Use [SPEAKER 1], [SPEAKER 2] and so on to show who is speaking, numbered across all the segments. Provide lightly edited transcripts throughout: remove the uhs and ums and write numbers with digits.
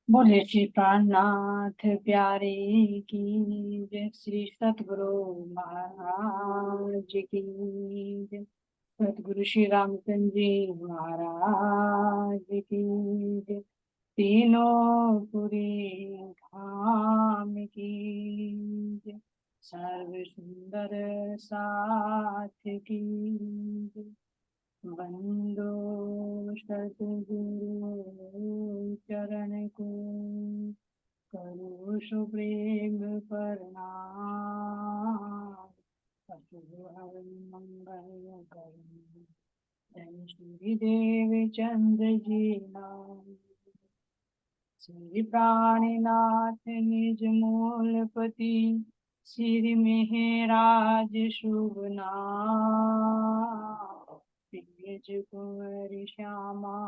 [SPEAKER 1] बोले श्री प्राणनाथ प्यारे की जय। श्री सतगुरु महाराज की जय। सतगुरु श्री रामचंद्र जी महाराज की जय। तीनों पुरी धाम की जय। सर्व सुंदर साथ की जय। बंदो सतगुरु चरण को करो सुप्रेम प्रणाम। अशुभ हरि मंगल करो। जय श्री देव चंद्र जी नाम। श्री प्राणीनाथ निज मूलपति। श्री मेहराज शुभ नाम। तेज कुंवर श्यामा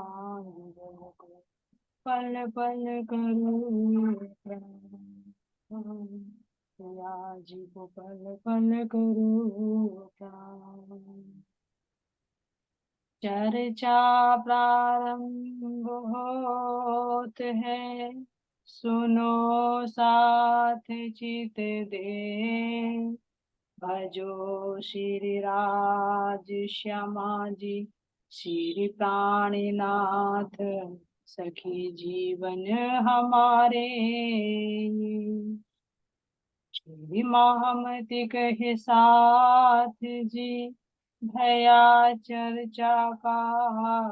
[SPEAKER 1] पल पल करूं प्रणाम। या जी को पल पल करूं प्रणाम। चर्चा प्रारंभ होत है, सुनो साथ चित दे। भजो श्री राज श्यामा जी, श्री प्राणीनाथ सखी जीवन हमारे। श्री महामति कहे साथ जी, भया चर्चा का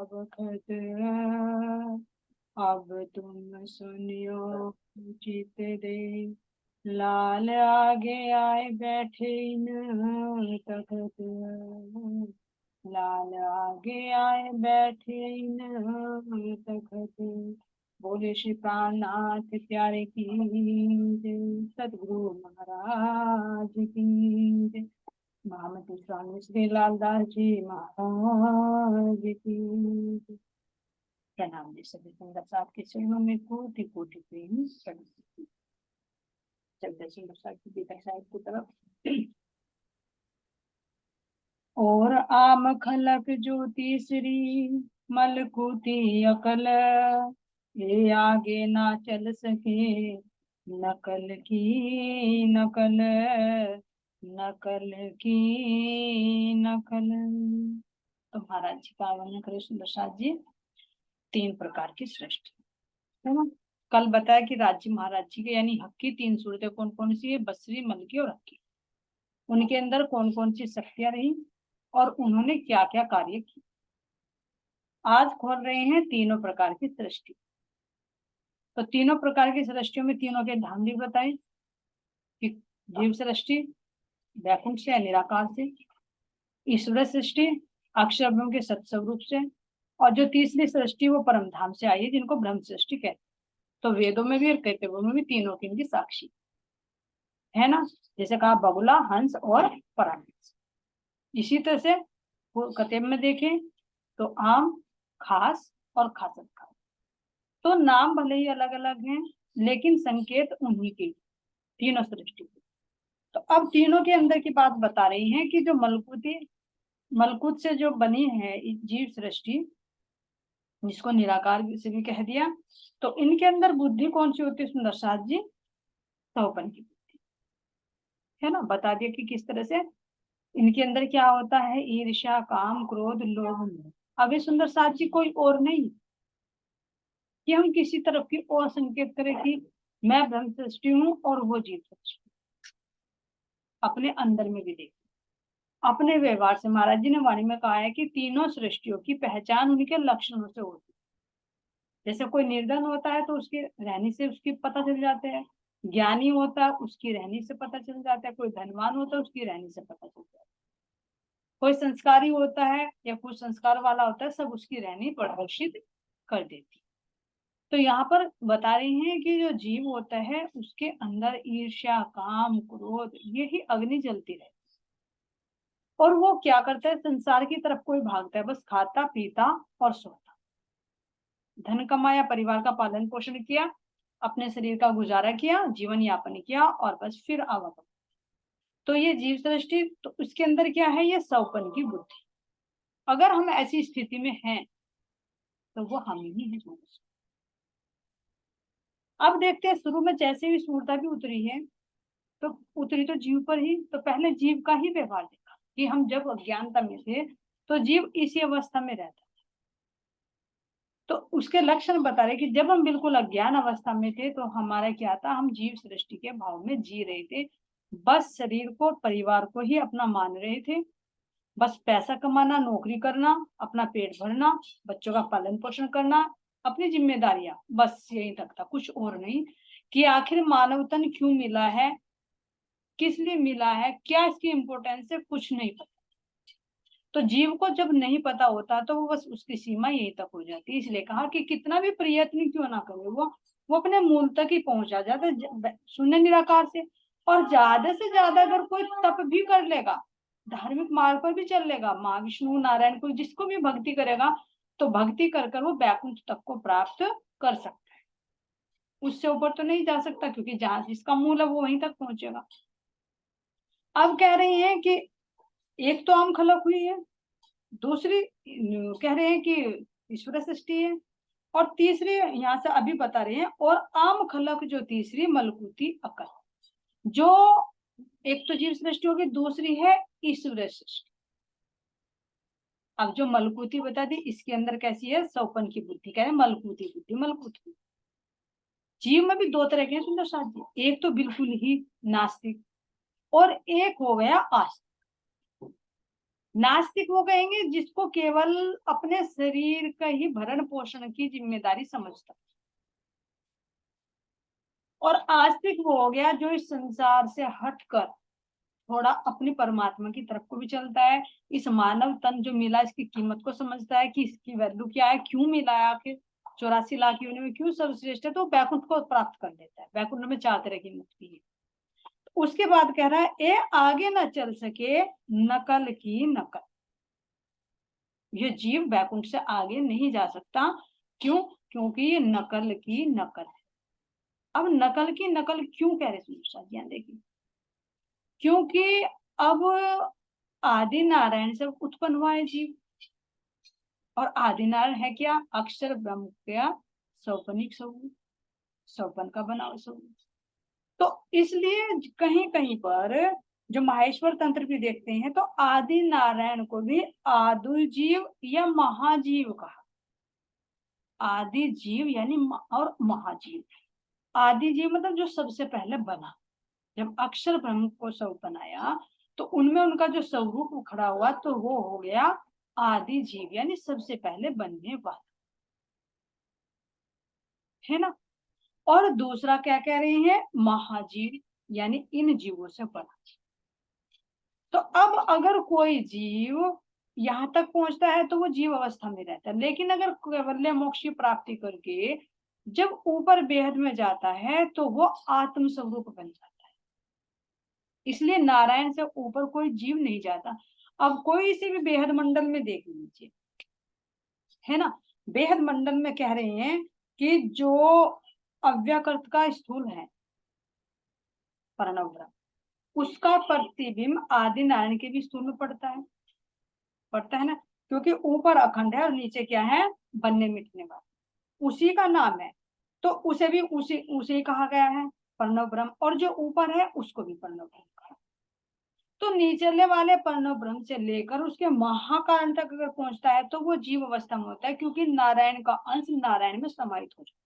[SPEAKER 1] बखत। अब तुम सुनियो चित दे। लाल आगे आए बैठे न तखत। लाल आगे आए बैठे न तखत। बोले श्री प्राणनाथ प्यारे की जय। सतगुरु महाराज की जय। महामती स्वामी श्री लालदास जी महाराज की जय। प्रणाम जी सभी संगत साथ के चरणों में कोटि कोटि प्रेम प्रणाम। चलते सुंदर साथ की गीता साहिब की तरफ। और आम खलक ज्योति श्री मलकुती अकल। ये आगे ना चल सके नकल की नकल। नकल की नकल। तो महाराज जी का वर्णन करे सुंदर साथ जी। 3 प्रकार की सृष्टि है ना। कल बताया कि राज्य महाराज जी के यानी हक की 3 सूरतें कौन कौन सी है, बसरी मलकी और हक्की। उनके अंदर कौन कौन सी शक्तियां रही और उन्होंने क्या क्या कार्य किए। आज खोल रहे हैं तीनों प्रकार की सृष्टि। तो तीनों प्रकार की सृष्टियों में तीनों के धाम भी बताए कि जीव सृष्टि वैकुंठ से निराकार से, ईश्वर सृष्टि अक्षर ब्रह्म के सत्स्वरूप से, और जो तीसरी सृष्टि वो परम धाम से आई है जिनको ब्रह्म सृष्टि कहते हैं। तो वेदों में भी और कहते में भी तीनों की इनकी साक्षी है ना। जैसे कहा बगुला हंस और पराहंस। इसी तरह से कतेब में देखें तो आम खास और खासत खास। तो नाम भले ही अलग अलग हैं लेकिन संकेत उन्हीं के तीनों सृष्टि के। तो अब तीनों के अंदर की बात बता रही हैं कि जो मलकुत से जो बनी है जीव सृष्टि, जिसको निराकार से भी कह दिया, तो इनके अंदर बुद्धि कौन सी होती है सुंदर साथ जी? सौपन की बुद्धि है ना। बता दिया कि किस तरह से इनके अंदर क्या होता है, ईर्ष्या काम क्रोध लोभ मोह। अभी सुंदर साथ जी कोई और नहीं कि हम किसी तरफ की और संकेत करें कि मैं ब्रह्म सृष्टि हूँ और वो जीव सृष्टि। अपने अंदर में भी देख, अपने व्यवहार से महाराज जी ने वाणी में कहा है कि तीनों सृष्टियों की पहचान उनके लक्षणों से होती है। जैसे कोई निर्धन होता है तो उसके रहने से उसकी पता चल जाते हैं, ज्ञानी होता है उसकी रहनी से पता चल जाता है, कोई धनवान होता है उसकी रहनी से पता चल जाता है, कोई संस्कारी होता है या कुछ संस्कार वाला होता है, सब उसकी रहनी प्रदर्शित कर देती। तो यहाँ पर बता रही हैं कि जो जीव होता है उसके अंदर ईर्ष्या काम क्रोध ये ही अग्नि जलती रहती है। और वो क्या करता है, संसार की तरफ कोई भागता है, बस खाता पीता और सोता, धन कमाया, परिवार का पालन पोषण किया, अपने शरीर का गुजारा किया, जीवन यापन किया और बस फिर आवागमन। तो ये जीव सृष्टि, तो उसके अंदर क्या है, ये सौपन की बुद्धि। अगर हम ऐसी स्थिति में हैं तो वो हम ही है। अब देखते हैं, शुरू में जैसे ही सूरता भी उतरी है, तो उतरी तो जीव पर ही, तो पहले जीव का ही व्यवहार देखा कि हम जब अज्ञानता में थे तो जीव इसी अवस्था में रहता। तो उसके लक्षण बता रहे कि जब हम बिल्कुल अज्ञान अवस्था में थे तो हमारा क्या था, हम जीव सृष्टि के भाव में जी रहे थे, बस शरीर को परिवार को ही अपना मान रहे थे, बस पैसा कमाना, नौकरी करना, अपना पेट भरना, बच्चों का पालन पोषण करना, अपनी जिम्मेदारियां, बस यही तक था, कुछ और नहीं। कि आखिर मानव तन क्यों मिला है, किस लिए मिला है, क्या इसकी इंपॉर्टेंस है, कुछ नहीं पता। तो जीव को जब नहीं पता होता तो वो बस उसकी सीमा यहीं तक हो जाती है। इसलिए कहा कि कितना भी प्रयत्न क्यों ना करे, वो अपने मूल तक ही पहुंचा जाता है, शून्य निराकार से। और ज्यादा से ज्यादा अगर कोई तप भी कर लेगा, धार्मिक मार्ग पर भी चल लेगा, माँ विष्णु नारायण को जिसको भी भक्ति करेगा, तो भक्ति कर कर वो बैकुंठ तक को प्राप्त कर सकता है। उससे ऊपर तो नहीं जा सकता, क्योंकि जहां जिसका मूल है वो वहीं तक पहुंचेगा। अब कह रही है कि एक तो आम खलक हुई है, दूसरी कह रहे हैं कि ईश्वर सृष्टि है, और तीसरी यहाँ से अभी बता रहे हैं, और आम खलक जो तीसरी मलकूती अकल, जो एक तो जीव सृष्टि होगी, दूसरी है ईश्वर सृष्टि। अब जो मलकूती बता दी, इसके अंदर कैसी है, सौपन की बुद्धि, कह रहे मलकूती बुद्धि, मलकूती। जीव में भी दो तरह के हैं सुंदर साथ जी, एक तो बिल्कुल ही नास्तिक, और एक हो गया आस्तिक। नास्तिक वो कहेंगे जिसको केवल अपने शरीर का ही भरण पोषण की जिम्मेदारी समझता, और आस्तिक वो हो गया जो इस संसार से हटकर थोड़ा अपनी परमात्मा की तरफ को भी चलता है, इस मानव तन जो मिला इसकी कीमत को समझता है कि इसकी वैल्यू क्या है, क्यों मिला है, आखिर 84 लाख योनि में क्यों सर्वश्रेष्ठ है, तो बैकुंठ को प्राप्त कर लेता है। बैकुंठ में 4 तरह की मुक्ति है। उसके बाद कह रहा है ए आगे न चल सके नकल की नकल, ये जीव बैकुंठ से आगे नहीं जा सकता। क्यों? क्योंकि ये नकल की नकल है। अब नकल की नकल क्यों कह रहे सुनिए, देखिए, क्योंकि अब आदि नारायण से उत्पन्न हुआ है जीव, और आदि नारायण है क्या, अक्षर ब्रह्म का सौपनिक स्वरूप, सौपन का बना हुआ स्वरूप। तो इसलिए कहीं कहीं पर जो माहेश्वर तंत्र भी देखते हैं तो आदि नारायण को भी आदि जीव या महाजीव कहा। आदि जीव यानी और महाजीव। आदि जीव मतलब जो सबसे पहले बना, जब अक्षर ब्रह्म को सब बनाया तो उनमें उनका जो स्वरूप खड़ा हुआ, तो वो हो गया आदि जीव, यानी सबसे पहले बनने वाला, है ना। और दूसरा क्या कह रहे हैं, महाजीव, यानी इन जीवों से बना। तो अब अगर कोई जीव यहाँ तक पहुंचता है तो वो जीव अवस्था में रहता है, लेकिन अगर कैवल्य मोक्ष की प्राप्ति करके जब ऊपर बेहद में जाता है तो वो आत्म स्वरूप बन जाता है। इसलिए नारायण से ऊपर कोई जीव नहीं जाता। अब कोई इसी भी बेहद मंडल में देख लीजिए, है ना, बेहद मंडल में कह रहे हैं कि जो अव्यकृत का स्थूल है प्रणव ब्रह्म, उसका प्रतिबिंब आदि नारायण के भी स्थूल में पड़ता है ना, क्योंकि ऊपर अखंड है और नीचे क्या है, बनने मिटने वाला, उसी का नाम है, तो उसे भी उसी उसे कहा गया है प्रणव ब्रह्म, और जो ऊपर है उसको भी प्रणव ब्रह्म कहा। तो निचले वाले प्रणव ब्रह्म से लेकर उसके महाकारण तक अगर पहुंचता है तो वो जीव अवस्था में होता है, क्योंकि नारायण का अंश नारायण में समाहित हो जाता है।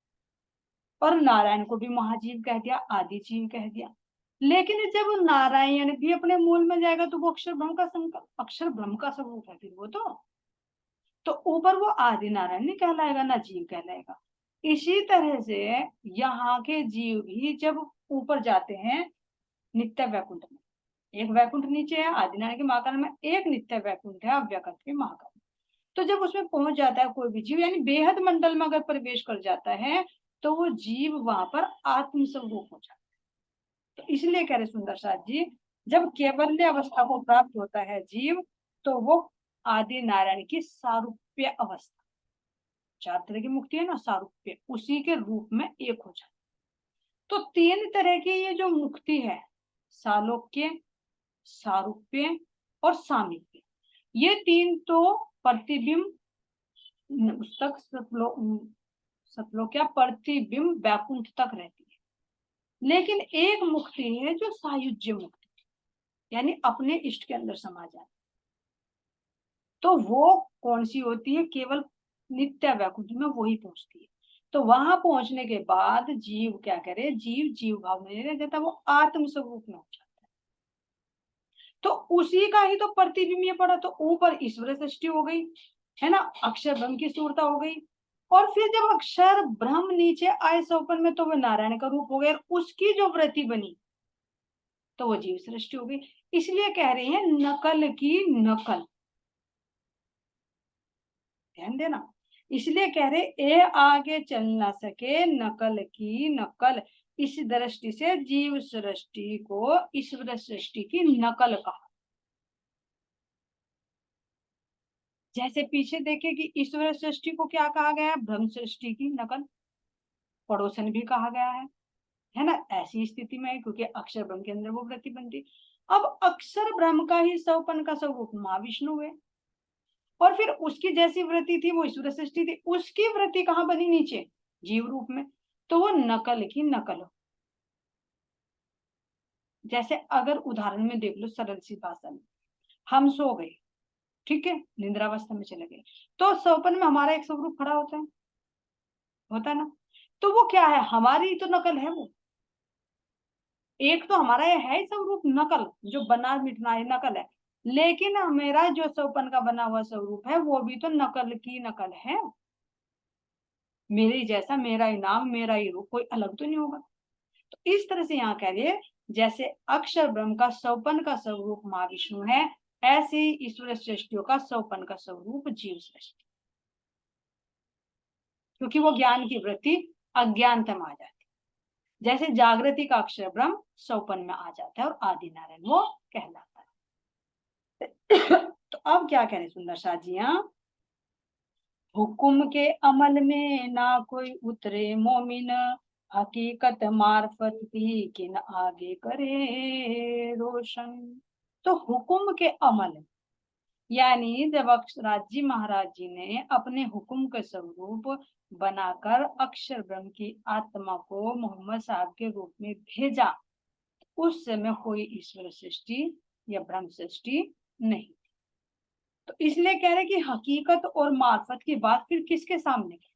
[SPEAKER 1] और नारायण को भी महाजीव कह दिया, आदि जीव कह दिया। लेकिन जब नारायण भी अपने मूल में जाएगा तो वो अक्षर ब्रह्म का संकल्प, अक्षर ब्रह्म का स्वरूप है फिर वो तो ऊपर वो आदि नारायण नहीं कहलाएगा, ना जीव कहलाएगा। इसी तरह से यहाँ के जीव भी जब ऊपर जाते हैं नित्य वैकुंठ में, एक वैकुंठ नीचे है आदिनारायण के महाकाल में, एक नित्य वैकुंठ है अव्यकृत के महाकाल में। तो जब उसमें पहुंच जाता है कोई भी जीव, यानी बेहद मंडल में अगर प्रवेश कर जाता है तो वो जीव वहां पर आत्म स्वरूप हो जाता है। तो इसलिए कह रहे सुंदर साथ जी, जब केवल्य अवस्था को प्राप्त होता है जीव, तो वो आदि नारायण की सारूप्य अवस्था, 4 तरह की मुक्ति है ना, सारूप्य, उसी के रूप में एक हो जाता। तो 3 तरह की ये जो मुक्ति है, सालोक्य, सारूप्य और सामीप्य, ये 3 तो प्रतिबिंब पुस्तक सतलोक क्या प्रतिबिंब वैकुंठ तक रहती है। लेकिन एक मुक्ति है जो सायुज्य मुक्ति, यानी अपने इष्ट के अंदर समा जाए। तो वो कौन सी होती है? केवल नित्य वैकुंठ में वही पहुंचती है। तो वहां पहुंचने के बाद जीव क्या करे? जीव जीव भाव में नहीं रह जाता, वो आत्म स्वरूप में हो जाता है। तो उसी का ही तो प्रतिबिंब ये पड़ा। तो ऊपर ईश्वर सृष्टि हो गई है ना, अक्षर ब्रह्म की सूरता हो गई। और फिर जब अक्षर ब्रह्म नीचे आए स्वपन में, तो वो नारायण का रूप हो गया, उसकी जो वृत्ति बनी तो वो जीव सृष्टि हो गई। इसलिए कह रहे हैं नकल की नकल, ध्यान देना। इसलिए कह रहे ए आगे चल ना सके नकल की नकल। इस दृष्टि से जीव सृष्टि को ईश्वर सृष्टि की नकल कहा। जैसे पीछे देखे कि ईश्वर सृष्टि को क्या कहा गया है? ब्रह्म सृष्टि की नकल, पड़ोसन भी कहा गया है ना। ऐसी स्थिति में क्योंकि अक्षर ब्रह्म के अंदर वो वृत्ति बनती, अब अक्षर ब्रह्म का ही स्वपन का स्वरूप माँ विष्णु है, और फिर उसकी जैसी वृत्ति थी वो ईश्वर सृष्टि थी, उसकी वृत्ति कहाँ बनी? नीचे जीव रूप में। तो वो नकल की नकल हो। जैसे अगर उदाहरण में देख लो, सरल सी भाषा में, हम सो गए, ठीक है, निद्रावस्था में चले गए, तो स्वप्न में हमारा एक स्वरूप खड़ा होता है ना। तो वो क्या है? हमारी तो नकल है वो। एक तो हमारा ये है स्वरूप नकल, जो बना मिटना है नकल है, लेकिन मेरा जो स्वपन का बना हुआ स्वरूप है वो भी तो नकल की नकल है। मेरे ही जैसा, मेरा ही नाम, मेरा ही रूप, कोई अलग तो नहीं होगा। तो इस तरह से यहाँ कह रही है, जैसे अक्षर ब्रह्म का स्वपन का स्वरूप माँ विष्णु है, ऐसे ही ईश्वर सृष्टियों का स्वपन का स्वरूप जीव सृष्टि, क्योंकि वो ज्ञान की वृत्ति अज्ञानता में आ जाती है। जैसे जागृति का अक्षर ब्रह्म स्वपन में आ जाता है और आदि नारायण वो कहलाता है। तो अब क्या कह रहे सुंदर शाह जी? यहाँ हुकुम के अमल में ना कोई उतरे मोमिन, हकीकत मार्फत भी किन आगे करे रोशन। तो हुकुम के अमल, यानी जब अक्षराज जी महाराज जी ने अपने हुकुम का स्वरूप बनाकर अक्षर ब्रह्म की आत्मा को मोहम्मद साहब के रूप में भेजा, उस समय कोई ईश्वर सृष्टि या ब्रह्म सृष्टि नहीं। तो इसलिए कह रहे कि हकीकत और मार्फत की बात फिर किसके सामने की?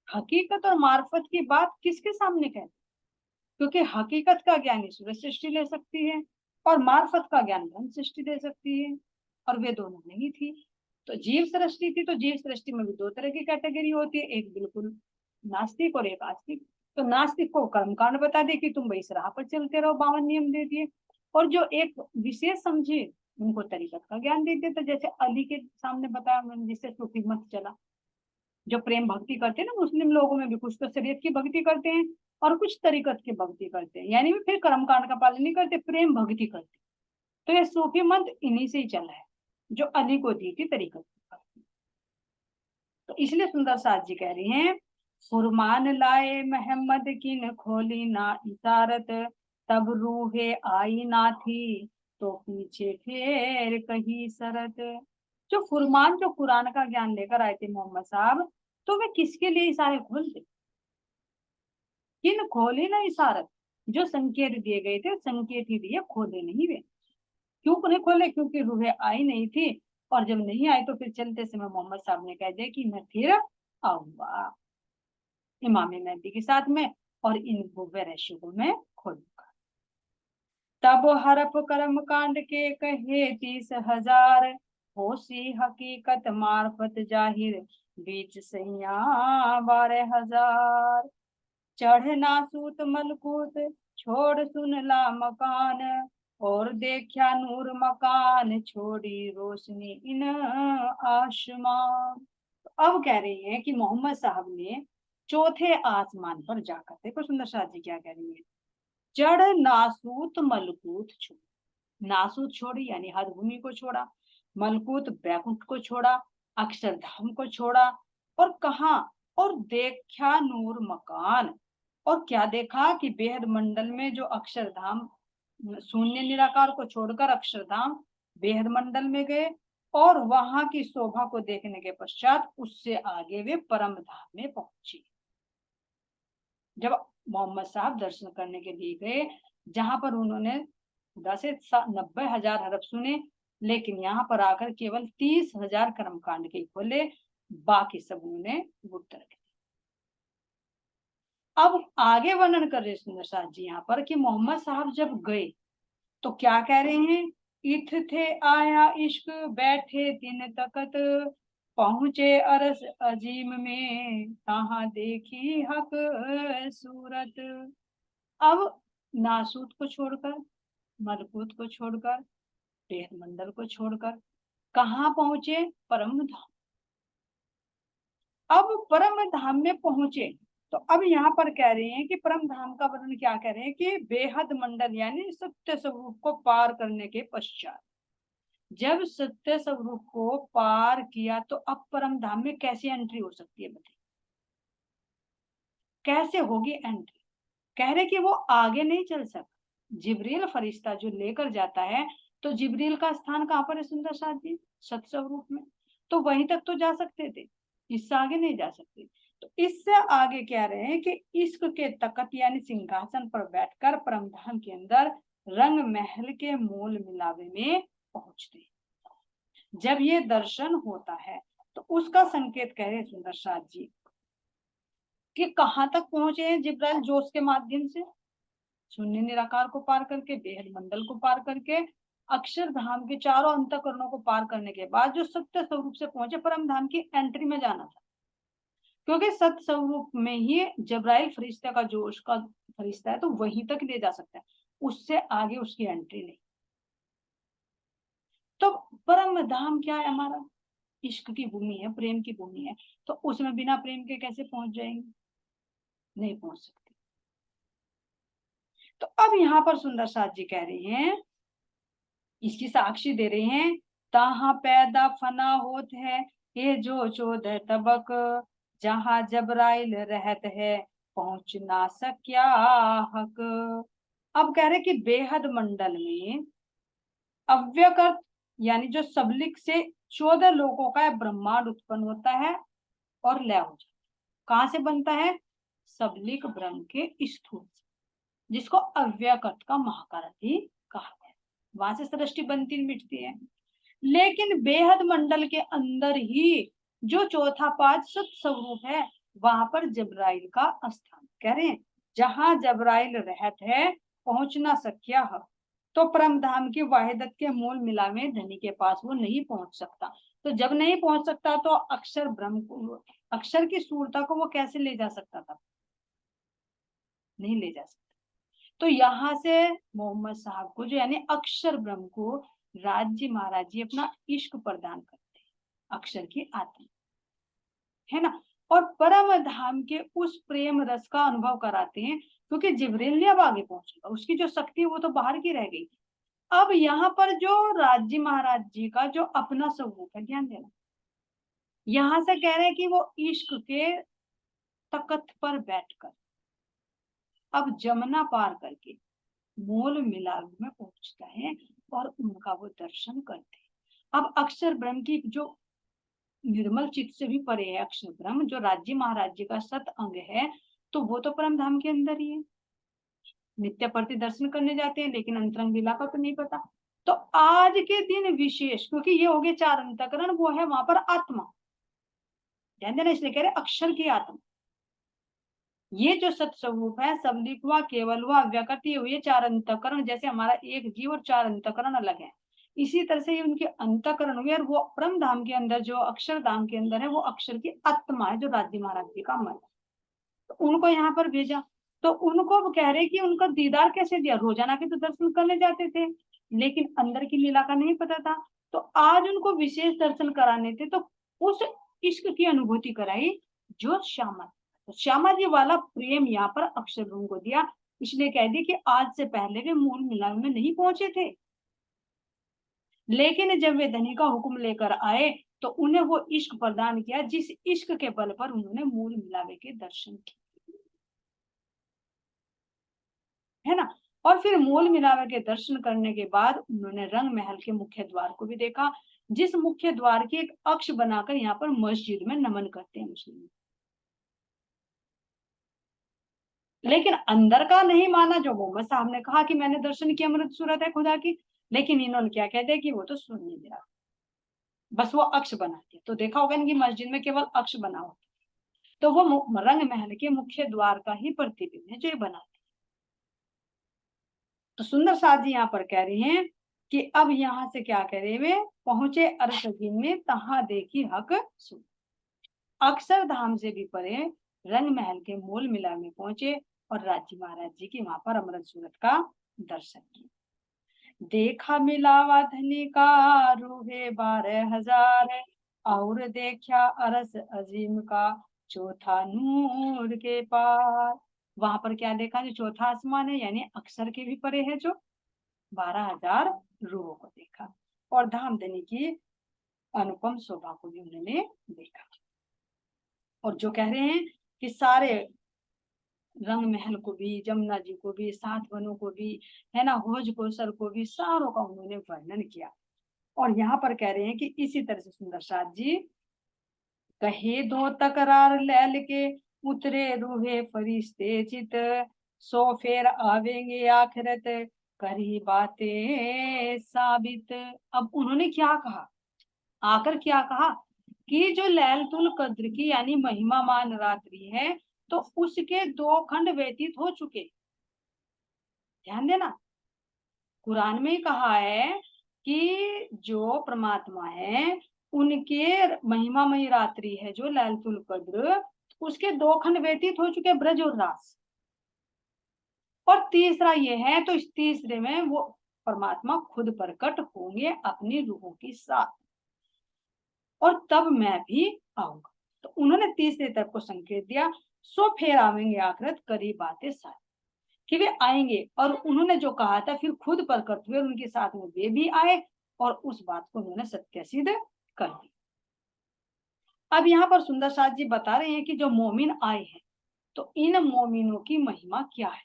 [SPEAKER 1] हकीकत और मार्फत की बात किसके सामने कह? क्योंकि हकीकत का ज्ञान ईश्वर सृष्टि ले सकती है और मार्फत का ज्ञान ब्रह्म सृष्टि दे सकती है, और वे दोनों नहीं थी। तो जीव सृष्टि थी, तो जीव सृष्टि में भी दो तरह की कैटेगरी होती है, एक बिल्कुल नास्तिक और एक आस्तिक। तो नास्तिक को कर्मकांड बता दिए कि तुम भाई इस राह पर चलते रहो, 52 नियम दे दिए, और जो एक विशेष समझे उनको तरीकत का ज्ञान दे दिया। तो जैसे अली के सामने बताया उन्होंने, जिससे सूफी मत चला। जो प्रेम भक्ति करते हैं ना, मुस्लिम लोगों में भी कुछ तो शरीयत की भक्ति करते हैं और कुछ तरीकत की भक्ति करते हैं, यानी भी फिर कर्मकांड का पालन नहीं करते, प्रेम भक्ति करते। तो ये सूफी मत इन्हीं से ही चला है, जो अली को दी थी तरीकत की भक्ति। तो इसलिए सुंदर साथ जी कह रही हैं, फुरमान लाए मोहम्मद की न खोली ना इशारत, तब रूहे आई ना थी तो पीछे फिर कही सरत। जो फुरमान, जो कुरान का ज्ञान लेकर आए थे मोहम्मद साहब, तो वे किसके लिए इशारे खोलते? किन खोले ना इशारत, जो संकेत दिए गए थे संकेत ही दिए, खोले नहीं वे। क्यों नहीं खोले? क्योंकि रूहें आई नहीं थी, और जब नहीं आई तो फिर चलते समय मोहम्मद साहब ने कह दिया कि मैं फिर आऊंगा इमाम मेहदी के साथ में, और इन वैश्यों को मैं खोलूंगा। तब हरफ कर्म कांड के कहे 30,000, होशी हकीकत मार्फत जाहिर बीच सैया 12,000। चढ़ना सूत मलकूत छोड़ सुन ला मकान, और देखा नूर मकान छोड़ी रोशनी इन आसमान। अब कह रही है कि मोहम्मद साहब ने चौथे आसमान पर जाकर, देखो सुंदर शाह जी क्या कह रही है, जड़ नासूत मलकूत छोड़, नासूत छोड़ी यानी हर भूमि को छोड़ा, मलकूत बैकुंठ को छोड़ा, अक्षरधाम को छोड़ा, और कहा, और देखा नूर मकान, और क्या देखा कि बेहद मंडल में जो अक्षरधाम, शून्य निराकार को छोड़कर अक्षरधाम बेहद मंडल में गए, और वहां की शोभा को देखने के पश्चात उससे आगे वे परम धाम में पहुंचे। जब मोहम्मद साहब दर्शन करने के लिए गए, जहां पर उन्होंने खुदा से 90,000 हरफ सुने, लेकिन यहाँ पर आकर केवल 30,000 कर्मकांड के खोले, बाकी सब उन्होंने गुप्त रखे। अब आगे वर्णन कर रहे सुंदर साथ जी यहाँ पर कि मोहम्मद साहब जब गए तो क्या कह रहे हैं, इथ थे आया इश्क बैठे दिन तकत, पहुंचे अरस अजीम में तहां देखी हक सूरत। अब नासूत को छोड़कर, मलकूत को छोड़कर, बेहद मंडल को छोड़कर कहाँ पहुंचे, परम धाम। अब परम धाम में पहुंचे तो अब यहाँ पर कह रहे हैं कि परम धाम का वर्णन क्या कह रहे हैं कि बेहद मंडल यानी सत्य स्वरूप को पार करने के पश्चात, जब सत्य स्वरूप को पार किया तो अब परम धाम में कैसे एंट्री हो सकती है, बताइए कैसे होगी एंट्री। कह रहे कि वो आगे नहीं चल सकता, जिब्रील फरिश्ता जो लेकर जाता है, तो जिब्रील का स्थान कहाँ पर है सुंदर साथ जी, सत्य स्वरूप में, तो वहीं तक तो जा सकते थे, इससे आगे नहीं जा सकते। तो इससे आगे कह रहे हैं कि इश्क के तकत यानी सिंहासन पर बैठकर परम धाम के अंदर रंग महल के मोल मिलावे में पहुंचते। जब ये दर्शन होता है तो उसका संकेत कह रहे सुंदर साथ जी कि कहाँ तक पहुंचे हैं जिब्राइल जोश के माध्यम से, शून्य निराकार को पार करके, बेहद मंडल को पार करके, अक्षर धाम के चारों अंतःकरणों को पार करने के बाद जो सत्य स्वरूप से पहुंचे, परम धाम की एंट्री में जाना था, क्योंकि सत्य स्वरूप में ही जब्राइल फरिश्ता का जो उसका फरिश्ता है तो वहीं तक ले जा सकता है, उससे आगे उसकी एंट्री नहीं। तो परम धाम क्या है हमारा, इश्क की भूमि है, प्रेम की भूमि है, तो उसमें बिना प्रेम के कैसे पहुंच जाएंगे, नहीं पहुंच सकते। तो अब यहाँ पर सुंदर साथ जी कह रहे हैं, इसकी साक्षी दे रहे हैं, तहां पैदा फना होत है ये जो 14 तबक, जहां जबराइल रहत है पहुंच ना सक्या हक। अब कह रहे कि बेहद मंडल में अव्यकृत यानी जो सबलिक से 14 लोगों का ब्रह्मांड उत्पन्न होता है और लय हो जाता है। कहां से बनता है, सबलिक ब्रह्म के स्थूल से, जिसको अव्यकृत का महाकार भी कहा है, वहां से सृष्टि बनती मिटती है। लेकिन बेहद मंडल के अंदर ही जो चौथा पाद सत स्वरूप है, वहां पर जबराइल का स्थान, कह रहे हैं जहां जबराइल रहत है पहुंच ना सक्या है, तो परम धाम की वाहिदत के मूल मिला में धनी के पास वो नहीं पहुंच सकता। तो जब नहीं पहुंच सकता तो अक्षर ब्रह्म को, अक्षर की सूरता को वो कैसे ले जा सकता था, नहीं ले जा सकता। तो यहाँ से मोहम्मद साहब को जो यानी अक्षर ब्रह्म को राज्य महाराज जी अपना इश्क प्रदान करते हैं, अक्षर की आत्मा है ना, और परम धाम के उस प्रेम रस का अनुभव कराते हैं, क्योंकि जिब्रील ने अब आगे पहुंचेगा, उसकी जो शक्ति है वो तो बाहर की रह गई। अब यहाँ पर जो राज्य महाराज जी का जो अपना स्वरूप है, ध्यान देना, यहां से कह रहे हैं कि वो इश्क के तकत पर बैठकर अब जमुना पार करके मोल मिलाप में पहुंचता है और उनका वो दर्शन करते हैं। अब अक्षर ब्रह्म की जो निर्मल चित्त से भी परे है, अक्षर ब्रह्म जो राज्य महाराज जी का सत अंग है, तो वो तो परम धाम के अंदर ही है। नित्य प्रति दर्शन करने जाते हैं लेकिन अंतरंग लीला का तो नहीं पता। तो आज के दिन विशेष, क्योंकि ये हो गए 4 अंतकरण, वो है वहां पर आत्मा, ध्यान देना, इसलिए कह रहे अक्षर की आत्मा, ये जो सत स्वरूप है, सबलिक हुआ, केवल हुआ, व्यकृत हुए 4 अंतकरण, जैसे हमारा एक जीव और 4 अंतकरण अलग है, इसी तरह से ये उनके अंतकरण हुए, और वो परम धाम के अंदर जो अक्षर धाम के अंदर है वो अक्षर की आत्मा है, जो राज्य महाराज जी का मन, तो उनको यहाँ पर भेजा। तो उनको कह रहे कि उनका दीदार कैसे दिया, रोजाना के तो दर्शन करने जाते थे लेकिन अंदर की लीला का नहीं पता था, तो आज उनको विशेष दर्शन कराने थे, तो उस इश्क की अनुभूति कराई जो श्यामा, तो श्यामा जी वाला प्रेम यहाँ पर अक्षर ब्रह्म को दिया, इसलिए कह दिया कि आज से पहले वे मूल मिलाप में नहीं पहुंचे थे, लेकिन जब वे धनी का हुक्म लेकर आए तो उन्हें वो इश्क प्रदान किया, जिस इश्क के बल पर उन्होंने मूल मिलावे के दर्शन किए, है ना। और फिर मूल मिलावे के दर्शन करने के बाद उन्होंने रंग महल के मुख्य द्वार को भी देखा, जिस मुख्य द्वार के एक अक्ष बनाकर यहाँ पर मस्जिद में नमन करते हैं मुस्लिम। लेकिन अंदर का नहीं माना, जो मोहम्मद साहब ने कहा कि मैंने दर्शन की अमृत सूरत है खुदा की, लेकिन इन्होंने क्या कहते हैं कि वो तो सुन नहीं रहा, बस वो अक्ष बनाते। तो देखा होगा इनकी मस्जिद में केवल अक्ष बना होता, तो वो रंग महल के मुख्य द्वार का ही प्रतिबिंब है जो ये बनाते। तो सुंदर साथ जी यहाँ पर कह रहे हैं कि अब यहाँ से क्या कह रहे वे, पहुंचे अरसगी में तहा देखी हक सुन। अक्षरधाम से भी परे रंग महल के मूल मिला में पहुंचे और राज्य महाराज जी की वहां पर अमृत सूरत का दर्शन किया। देखा मिलावा धनी का रूहे 12,000 और देखा अरस अजीम का चौथा नूर के पार। वहां पर क्या देखा, जो चौथा आसमान है यानी अक्षर के भी परे है, जो 12,000 रूहों को देखा, और धामधनी की अनुपम शोभा को भी उन्होंने देखा। और जो कह रहे हैं कि सारे रंग महल को भी, जमुना जी को भी, सात वनों को भी, है ना, हौज कौसर को भी, सारों का उन्होंने वर्णन किया। और यहाँ पर कह रहे हैं कि इसी तरह से सुंदर साथ जी कहे दो तकरार लैल के उतरे रूहे फरिश्ते चित, सो फेर आवेंगे आखिरत करी बातें साबित। अब उन्होंने क्या कहा, आकर क्या कहा कि जो लैलतुल कद्र की यानी महिमा मान रात्रि है, तो उसके 2 खंड व्यतीत हो चुके। ध्यान देना, कुरान में कहा है कि जो परमात्मा है उनके महिमामयी रात्रि है जो लैलतुल कद्र, उसके 2 खंड व्यतीत हो चुके, ब्रज और रास। और तीसरा ये है, तो इस तीसरे में वो परमात्मा खुद प्रकट होंगे अपनी रूहों के साथ, और तब मैं भी आऊंगा। तो उन्होंने तीसरे तरफ को संकेत दिया, सो फिर आवेंगे आखिरत करी बातें सारी, कि वे आएंगे। और उन्होंने जो कहा था फिर खुद प्रकट हुए, उनके साथ में वे भी आए और उस बात को उन्होंने सत्य सिद्ध कर दी। अब यहाँ पर सुंदर साथ जी बता रहे हैं कि जो मोमिन आए हैं, तो इन मोमिनों की महिमा क्या है,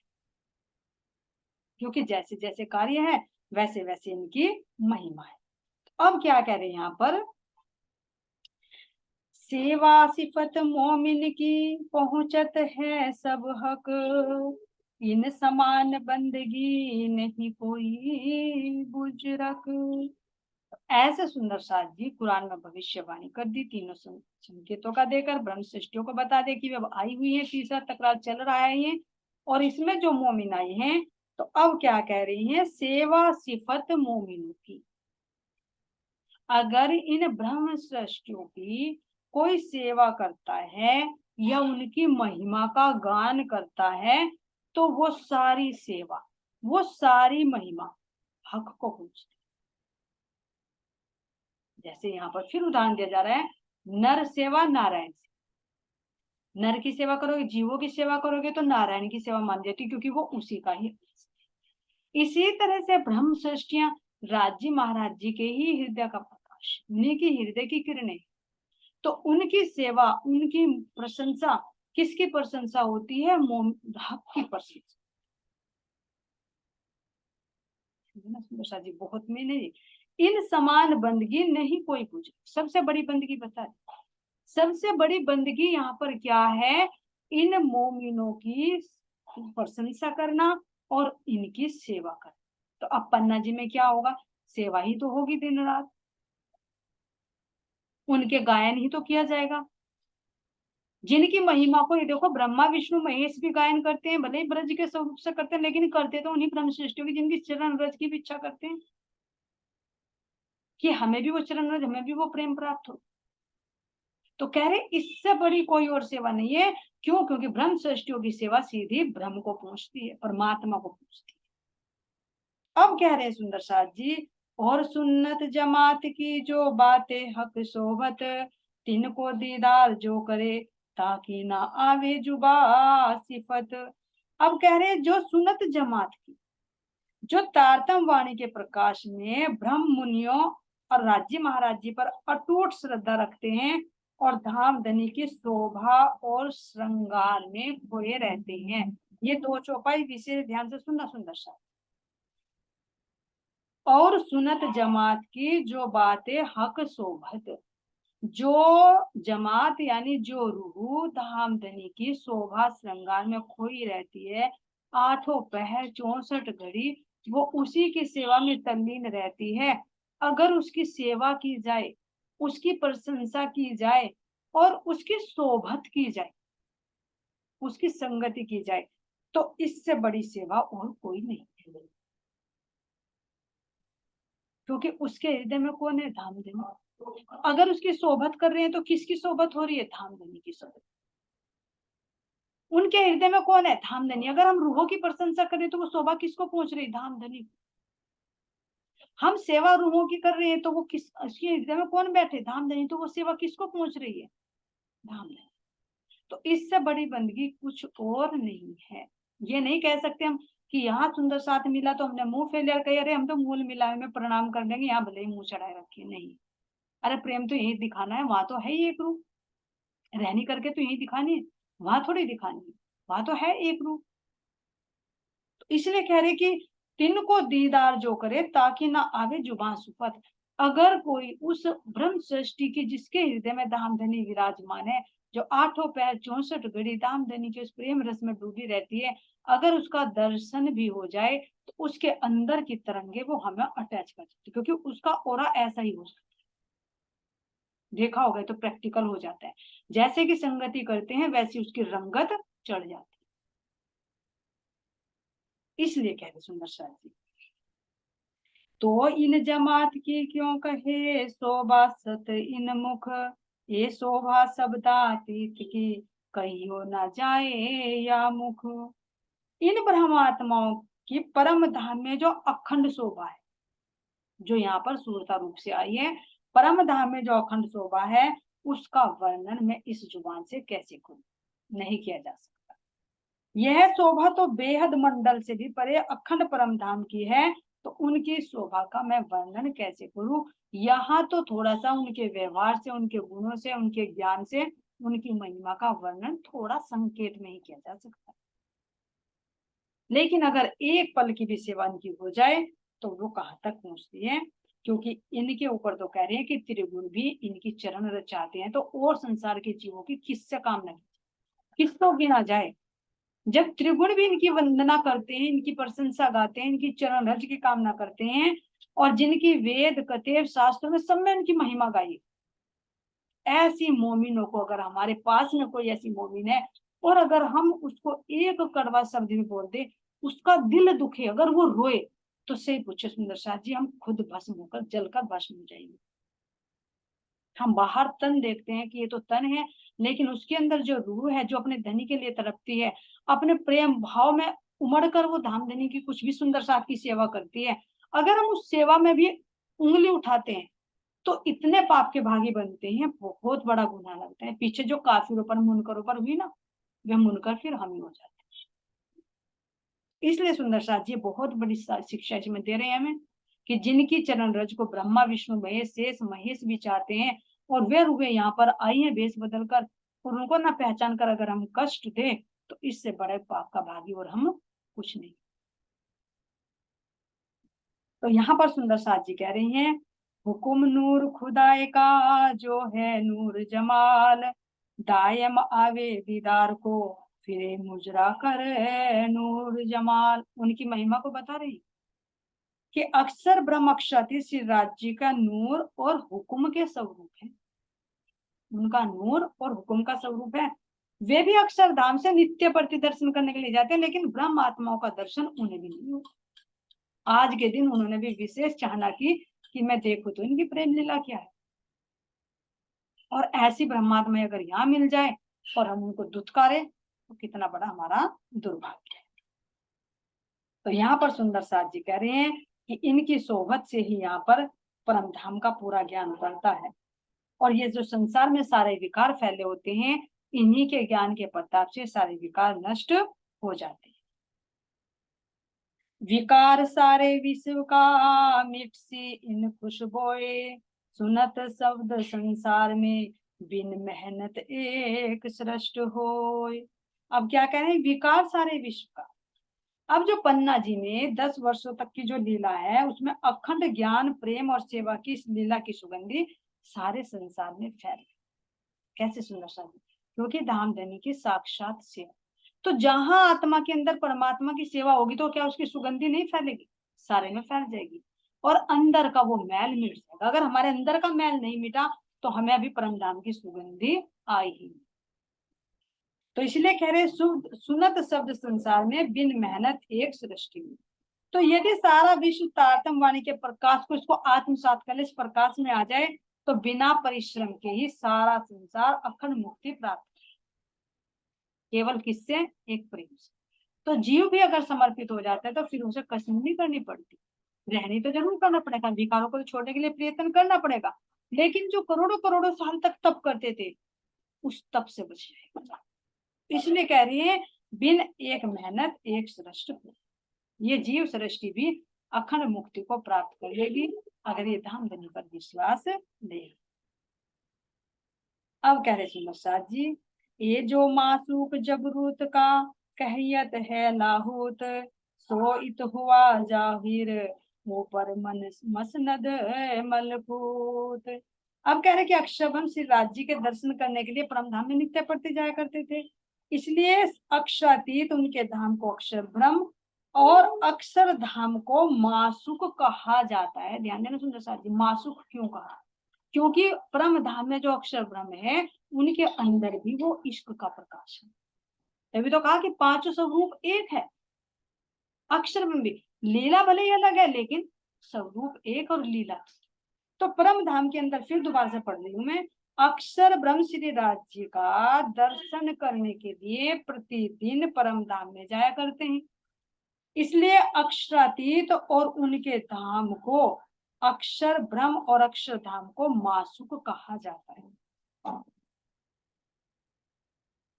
[SPEAKER 1] क्योंकि जैसे जैसे कार्य है वैसे वैसे इनकी महिमा है। अब क्या कह रहे हैं यहाँ पर, सेवा सिफत मोमिन की पहुंचत है सब हक, इन समान बंदगी नहीं कोई बुजरक। ऐसे सुंदर साथ जी कुरान में भविष्यवाणी कर दी, तीनों संकेतों का देकर ब्रह्म सृष्टियों को बता दे कि अब आई हुई है, तीसरा तकरार चल रहा है ये, और इसमें जो मोमिन आए हैं, तो अब क्या कह रही हैं, सेवा सिफत मोमिनों की। अगर इन ब्रह्म सृष्टियों की कोई सेवा करता है या उनकी महिमा का गान करता है, तो वो सारी सेवा, वो सारी महिमा हक को पूछती। जैसे यहाँ पर फिर उदाहरण दिया जा रहा है, नर सेवा नारायण से। नर की सेवा करोगे, जीवों की सेवा करोगे, तो नारायण की सेवा मान जाती, क्योंकि वो उसी का ही। इसी तरह से ब्रह्म सृष्टियां राज्य महाराज जी के ही हृदय का प्रकाश, उन्हीं की हृदय की किरणें, तो उनकी सेवा, उनकी प्रशंसा, किसकी प्रशंसा होती है, हक की प्रशंसा। जी बहुत में नहीं, इन समान बंदगी नहीं कोई पूछे। सबसे बड़ी बंदगी बता दे, सबसे बड़ी बंदगी यहाँ पर क्या है, इन मोमिनों की प्रशंसा करना और इनकी सेवा करना। तो अब पन्ना जी में क्या होगा, सेवा ही तो होगी दिन रात, उनके गायन ही तो किया जाएगा, जिनकी महिमा को, ये देखो ब्रह्मा विष्णु महेश भी गायन करते हैं, भले ही ब्रज के स्वरूप से करते हैं, लेकिन करते तो उन्हीं ब्रह्म सृष्टियों की जिनकी चरण रज की भी इच्छा करते हैं कि हमें भी वो चरण रज, हमें भी वो प्रेम प्राप्त हो। तो कह रहे इससे बड़ी कोई और सेवा नहीं है। क्यों? क्योंकि ब्रह्म सृष्टियों की सेवा सीधी ब्रह्म को पहुंचती है, परमात्मा को पहुंचती है। अब कह रहे सुंदर साथ जी, और सुन्नत जमात की जो बातें हक सोबत, तिनको दीदार जो करे ताकि ना आवे जुबा सिफत। अब कह रहे जो सुन्नत जमात की, जो तारतम वाणी के प्रकाश में ब्रह्म मुनियों और राज्य महाराज जी पर अटूट श्रद्धा रखते हैं और धाम धनी की शोभा और श्रृंगार में खोए रहते हैं। ये 2 चौपाई विशेष ध्यान से सुनना सुंदर सा। और सुनत जमात की जो बातें हक शोभत। जो जमात यानी जो रूह धामधनी की शोभा श्रृंगार में खोई रहती है, आठों पहर 64 घड़ी वो उसी की सेवा में तल्लीन रहती है। अगर उसकी सेवा की जाए, उसकी प्रशंसा की जाए और उसकी शोभत की जाए, उसकी संगति की जाए, तो इससे बड़ी सेवा और कोई नहीं है। क्योंकि उसके हृदय में कौन है? धामधनी। अगर उसकी सोबत कर रहे हैं तो किसकी सोबत हो रही है? धामधनी की सोबत। उनके हृदय में कौन है? धामधनी। अगर हम रूहों की प्रशंसा करें तो वो शोभा किसको पहुंच रही? धामधनी। हम सेवा रूहों की कर रहे हैं तो वो किस, उसके हृदय में कौन बैठे? धामधनी। तो वो सेवा किसको पहुंच रही है? धामधनी। तो इससे बड़ी बंदगी कुछ और नहीं है। ये नहीं कह सकते हम कि यहाँ सुंदर साथ मिला तो हमने मुंह फैलिया कह रहे हम तो मूल मिलाए में प्रणाम कर देंगे, यहाँ भले ही मुंह चढ़ाए रखे। नहीं, अरे प्रेम तो यही दिखाना है, वहां तो है ही एक रूप। रहनी करके तो यही दिखानी है, वहां थोड़ी दिखानी है। वहां तो है एक रूप। तो इसलिए कह रहे कि तिन को दीदार जो करे ताकि ना आवे जुबान सुफत। अगर कोई उस ब्रह्म सृष्टि की जिसके हृदय में धामधनी विराजमान है, जो आठों पैर 64 घड़ी धामधनी के उस प्रेम रस में डूबी रहती है, अगर उसका दर्शन भी हो जाए तो उसके अंदर की तरंगे वो हमें अटैच कर सकती, क्योंकि उसका ओरा ऐसा ही हो सकता है। देखा होगा तो प्रैक्टिकल हो जाता है। जैसे कि संगति करते हैं वैसी उसकी रंगत चढ़ जाती है। इसलिए कह रहे सुंदर शाह जी, तो इन जमात की क्यों कहे शोभा सत इन मुख, ये शोभा शब्दातीत की कहियो न जाए या मुख। इन ब्रह्मात्माओं की परम धाम में जो अखंड शोभा है, जो यहाँ पर सूरता रूप से आई है, परम धाम में जो अखंड शोभा है, उसका वर्णन मैं इस जुबान से कैसे करूं? नहीं किया जा सकता। यह शोभा तो बेहद मंडल से भी परे अखंड परम धाम की है, तो उनकी शोभा का मैं वर्णन कैसे करूं? यहाँ तो थोड़ा सा उनके व्यवहार से, उनके गुणों से, उनके ज्ञान से, उनकी महिमा का वर्णन थोड़ा संकेत में ही किया जा सकता है। लेकिन अगर एक पल की भी सेवा इनकी हो जाए तो वो कहाँ तक पहुंचती है? क्योंकि इनके ऊपर तो कह रहे हैं कि त्रिगुण भी इनकी चरण रचाते हैं, तो और संसार के जीवों की किससे कामना की, किसको गिना जाए? जब त्रिगुण भी इनकी वंदना करते हैं, इनकी प्रशंसा गाते हैं, इनकी चरण रज की कामना करते हैं, और जिनकी वेद कतेव शास्त्रों में सब में इनकी महिमा गाई, ऐसी मोमिनों को अगर हमारे पास में कोई ऐसी मोमिन है और अगर हम उसको एक कड़वा शब्द भी बोल दे, उसका दिल दुखे, अगर वो रोए, तो से पूछे सुंदर साथ जी, हम खुद भस्म होकर जलकर भस्म हो जाएंगे। हम बाहर तन देखते हैं कि ये तो तन है, लेकिन उसके अंदर जो रूह है, जो अपने धनी के लिए तड़पती है, अपने प्रेम भाव में उमड़कर वो धाम धनी की कुछ भी सुंदर साथ की सेवा करती है, अगर हम उस सेवा में भी उंगली उठाते हैं तो इतने पाप के भागी बनते हैं, बहुत बड़ा गुनाह लगता है। पीछे जो काफिरों पर मुनकरों पर हुई ना, वे मुनकर फिर हम ही हो जाते हैं। इसलिए सुंदर साथ जी बहुत बड़ी शिक्षा इसमें दे रहे हैं हमें कि जिनकी चरण रज को ब्रह्मा विष्णु महेश शेष महेश भी चाहते हैं, और वे रुके यहाँ पर आई हैं भेष बदल कर, और उनको ना पहचान कर अगर हम कष्ट दे तो इससे बड़े पाप का भागी और हम कुछ नहीं। तो यहाँ पर सुंदर साथ जी कह रही हैं, हुकुम नूर खुदाए का जो है नूर जमाल, दायम आवे दीदार को फिरे मुजरा कर नूर जमाल। उनकी महिमा को बता रही कि अक्सर ब्रह्म अक्षाती श्री राज्य का नूर और हुक्म के स्वरूप है। उनका नूर और हुक्म का स्वरूप है। वे भी अक्षरधाम से नित्य प्रति दर्शन करने के लिए जाते हैं, लेकिन ब्रह्म आत्माओं का दर्शन उन्हें भी नहीं होता। आज के दिन उन्होंने भी विशेष चाहना की कि मैं देखूं तो इनकी प्रेम लीला क्या है, और ऐसी ब्रह्मात्मा अगर यहाँ मिल जाए और हम उनको दुत्कारे तो कितना बड़ा हमारा दुर्भाग्य है। तो यहाँ पर सुंदर साथ जी कह रहे हैं कि इनकी सोहबत से ही यहाँ पर परम धाम का पूरा ज्ञान उतरता है, और ये जो संसार में सारे विकार फैले होते हैं, इन्हीं के ज्ञान के प्रताप से सारे विकार नष्ट हो जाते हैं। विकार सारे विश्व का मिट सी इन खुशबोए, सुनत शब्द संसार में बिन मेहनत एक सृष्ट होय। अब क्या कह रहे हैं? विकार सारे विश्व का, अब जो पन्ना जी में 10 वर्षों तक की जो लीला है, उसमें अखंड ज्ञान, प्रेम और सेवा की इस लीला की सुगंधी सारे संसार में फैल। कैसे सुंदर शादी, क्योंकि धाम धनी की साक्षात सेवा। तो जहां आत्मा के अंदर परमात्मा की सेवा होगी तो क्या उसकी सुगंधी नहीं फैलेगी, सारे में फैल जाएगी और अंदर का वो मैल मिट जाएगा। अगर हमारे अंदर का मैल नहीं मिटा तो हमें अभी परम धाम की सुगंधी आई ही। तो इसलिए कह रहे सुनत शब्द संसार में बिन मेहनत एक सृष्टि में। तो यदि सारा विश्व तारतम वाणी के प्रकाश को इसको आत्मसात कर ले, इस प्रकाश में आ जाए, तो बिना परिश्रम के ही सारा संसार अखंड मुक्ति प्राप्त, केवल किससे, एक प्रेम से। तो जीव भी अगर समर्पित हो जाता है तो फिर उसे कसम नहीं करनी पड़ती, रहनी तो जरूर करना पड़ेगा, विकारों को तो छोड़ने के लिए प्रयत्न करना पड़ेगा, लेकिन जो करोड़ों करोड़ों साल तक तप करते थे उस तप से बच जाएगा। इसलिए कह रही है बिन एक मेहनत एक सृष्टि, ये जीव सृष्टि भी अखंड मुक्ति को प्राप्त कर लेगी अगर ये धाम धनी पर विश्वास ले। अब कह रहे सुंदर साथ जी, ये जो मासूक जबरूत का कहियत है लाहूत, सो इत हुआ जाहिर वो पर मन मसनद मलकूत। अब कह रहे कि अक्षरब्रह्म श्री राज्य के दर्शन करने के लिए परमधाम में नित्य पढ़ते जाया करते थे, इसलिए अक्षरातीत उनके धाम को अक्षर ब्रह्म और अक्षर धाम को मासुक कहा जाता है। ध्यान देना सुंदर साथ जी, मासुक क्यों कहा, क्योंकि परम धाम में जो अक्षर ब्रह्म है उनके अंदर भी वो इश्क का प्रकाश है। तभी तो कहा कि पांचों स्वरूप एक है, अक्षर ब्रह्म भी, लीला भले ही अलग है लेकिन स्वरूप एक और लीला। तो परम धाम के अंदर फिर दोबारा से पढ़ रही हूं मैं, अक्षर ब्रह्म श्री राज्य का दर्शन करने के लिए प्रतिदिन परम धाम में जाया करते हैं, इसलिए अक्षरातीत और उनके धाम को अक्षर ब्रह्म और अक्षर धाम को मासुक कहा जाता है,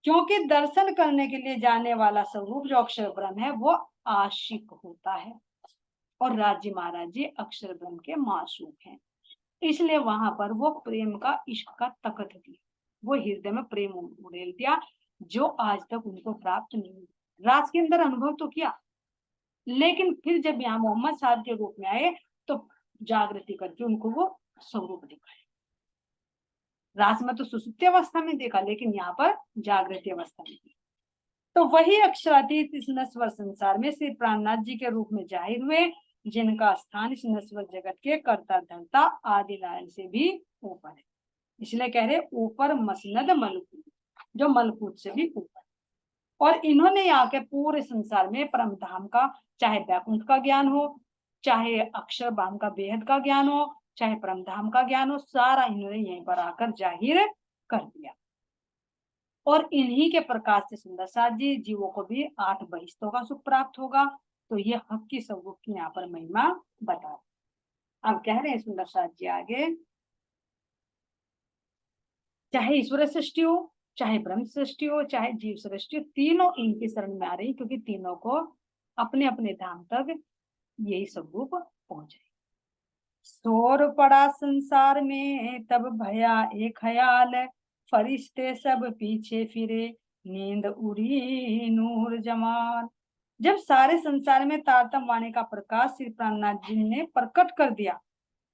[SPEAKER 1] क्योंकि दर्शन करने के लिए जाने वाला स्वरूप जो अक्षर ब्रह्म है वो आशिक होता है और राज्य महाराज जी अक्षर ब्रह्म के मासूक हैं, इसलिए वहां पर वो प्रेम का इश्क का तकत दिया, वो हृदय में प्रेम उड़ेल दिया जो आज तक उनको प्राप्त नहीं हुआ। राज के अंदर अनुभव तो किया, लेकिन फिर जब यहाँ मोहम्मद साहब के रूप में आए तो जागृति करके उनको वो स्वरूप दिखाए। रास में तो सुसुप्ति अवस्था में देखा, लेकिन यहाँ पर जागृति अवस्था में देखा। तो वही अक्षरातीत इस नश्वर संसार में श्री प्राणनाथ जी के रूप में जाहिर हुए, जिनका स्थान इस नश्वर जगत के कर्ता धर्ता आदि नारायण से भी ऊपर है। इसलिए कह रहे ऊपर मसनद मलकूत, जो मलकूत से भी ऊपर, और इन्होंने यहाँ के पूरे संसार में परम धाम का, चाहे वैकुंठ का ज्ञान हो, चाहे अक्षर धाम का बेहद का ज्ञान हो, चाहे परम धाम का ज्ञान हो, सारा इन्होंने यहीं पर आकर जाहिर कर दिया। और इन्हीं के प्रकाश से सुंदर साथ जी जीवों को भी 8 बहिष्तों का सुख प्राप्त होगा। तो ये हक की स्वरूप की यहाँ पर महिमा बता। अब कह रहे हैं सुंदर साथ जी आगे, चाहे ईश्वर सृष्टि हो, चाहे ब्रह्म सृष्टि हो, चाहे जीव सृष्टि हो, तीनों इनकी शरण में आ रही, क्योंकि तीनों को अपने अपने धाम तक यही स्वरूप पहुंचे। शोर पड़ा संसार में तब भया एक ख्याल, फरिश्ते सब पीछे फिरे नींद उड़ी नूर जमाल। जब सारे संसार में तारतम वाणी का प्रकाश श्री प्राणनाथ जी ने प्रकट कर दिया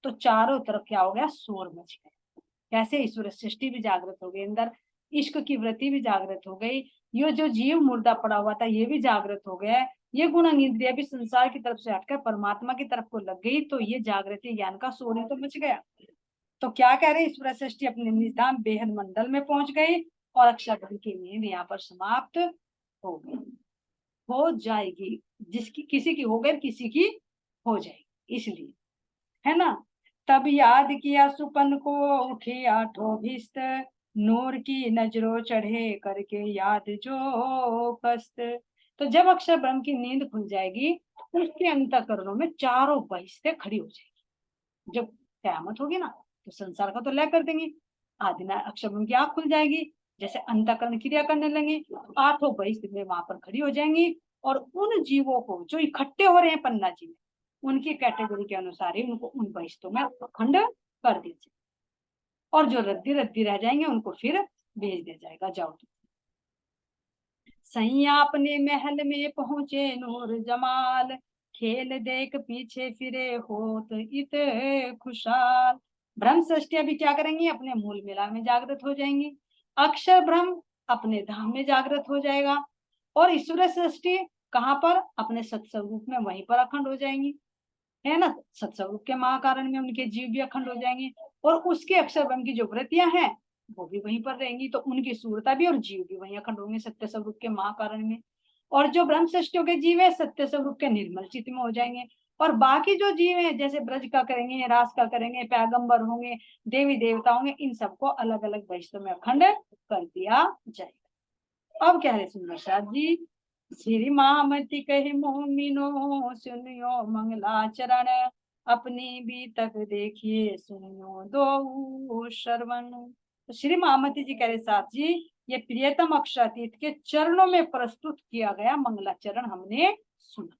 [SPEAKER 1] तो चारों तरफ क्या हो गया, शोर मच गया। कैसे, ईश्वर सृष्टि भी जागृत हो गई अंदर, इश्क की वृत्ति भी जागृत हो गई, ये जो जीव मुर्दा पड़ा हुआ था ये भी जागृत हो गया, ये गुण इंद्रिया भी संसार की तरफ से हटकर परमात्मा की तरफ को लग गई, तो ये जागृति ज्ञान का शोर ही तो मच गया। तो क्या कह रहे, ईश्वर सृष्टि अपने निधाम बेहद मंडल में पहुंच गई और अक्षर की नींद यहाँ पर समाप्त हो गई, हो जाएगी, जिसकी किसी की हो गई किसी की हो जाएगी, इसलिए है ना। तब याद किया सुपन को उठे आठों भिस्त, नूर की नजरों चढ़े करके याद जो कस्त। तो जब अक्षर ब्रह्म की नींद खुल जाएगी उसके अंतःकरणों में चारों बहिष्तें खड़ी हो जाएगी। जब कयामत होगी ना तो संसार का तो लय कर देंगे, आदिना अक्षर ब्रह्म की आंख खुल जाएगी, जैसे अंतःकरण क्रिया करने लगे, आठों बहिष्तें वहां पर खड़ी हो जाएंगी और उन जीवों को जो इकट्ठे हो रहे हैं पन्ना जी में, उनकी कैटेगरी के अनुसार ही उनको उन बहिष्तों में खंड कर दीजिए, और जो रद्दी रद्दी रह जाएंगे उनको फिर भेज दिया जाएगा, जाओ तो। सैया अपने महल में पहुंचे नूर जमाल, खेल देख पीछे फिरे होत इत खुशाल। ब्रह्म षष्ठी अभी क्या करेंगी, अपने मूल मिला में जागृत हो जाएंगी। अक्षर ब्रह्म अपने धाम में जागृत हो जाएगा। और ईश्वर षष्ठी कहाँ पर, अपने सत्स्वरूप में, वहीं पर अखंड हो जाएंगी, है ना। सत्स्वरूप के महाकारण में उनके जीव भी अखंड हो जाएंगे। और उसके अक्षर ब्रह्म की जो वृत्तियां हैं वो भी वहीं पर रहेंगी, तो उनकी सूरता भी और जीव भी वहीं अखंड होंगे सत्य स्वरूप के महाकारण में। और जो ब्रह्म सृष्टियों के जीव है सत्य स्वरूप के निर्मल चित्त में हो जाएंगे। और बाकी जो जीव है जैसे ब्रज का करेंगे, रास का करेंगे, पैगंबर होंगे, देवी देवता होंगे, इन सबको अलग अलग वैश्व में अखंड कर दिया जाएगा। अब कह रहे सुंदर साथ जी, श्री महामती कहे मोमिनो सुनियो मंगलाचरण, अपनी भी तक देखिए सुनियो दो श्रवण। तो श्री महामती जी कह रहे साथ जी, ये प्रियतम अक्षातीत के चरणों में प्रस्तुत किया गया मंगलाचरण हमने सुना।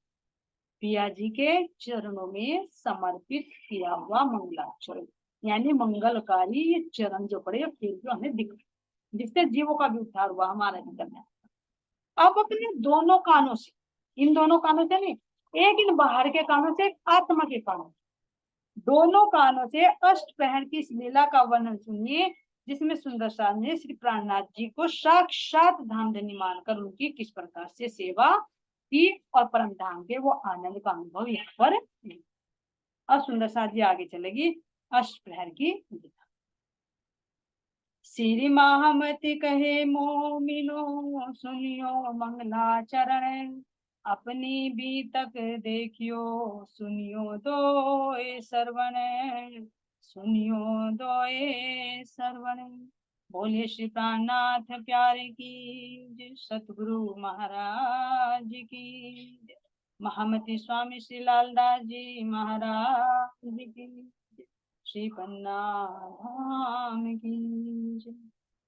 [SPEAKER 1] पिया जी के चरणों में समर्पित किया हुआ मंगलाचरण, यानी मंगलकारी ये चरण जो पड़े फिर जो हमें दिख, जिससे जीवों का भी उद्धार हुआ, हमारा भी करना। अब अपने दोनों कानों से, इन दोनों कानों से नहीं, एक इन बाहर के कानों से, एक आत्मा के कानों से, दोनों कानों से अष्टप्रहर की इस लीला का वर्णन सुनिए, जिसमें सुंदर सार ने श्री प्राणनाथ जी को साक्षात धामधनी मानकर उनकी किस प्रकार से सेवा की और परम धाम के वो आनंद का अनुभव यहाँ पर। अब सुंदर सार जी आगे चलेगी अष्टप्रहर की लीला। श्री महामती कहे मोमिनो सुनियो मंगलाचरण, अपनी भी तक देखियो सुनियो दो श्रवण, सुनियो दो श्रवण। बोलिए श्री प्राणनाथ प्यारे की, सतगुरु महाराज की, महामती स्वामी श्री लालदास जी महाराज की, श्री पन्ना धाम की।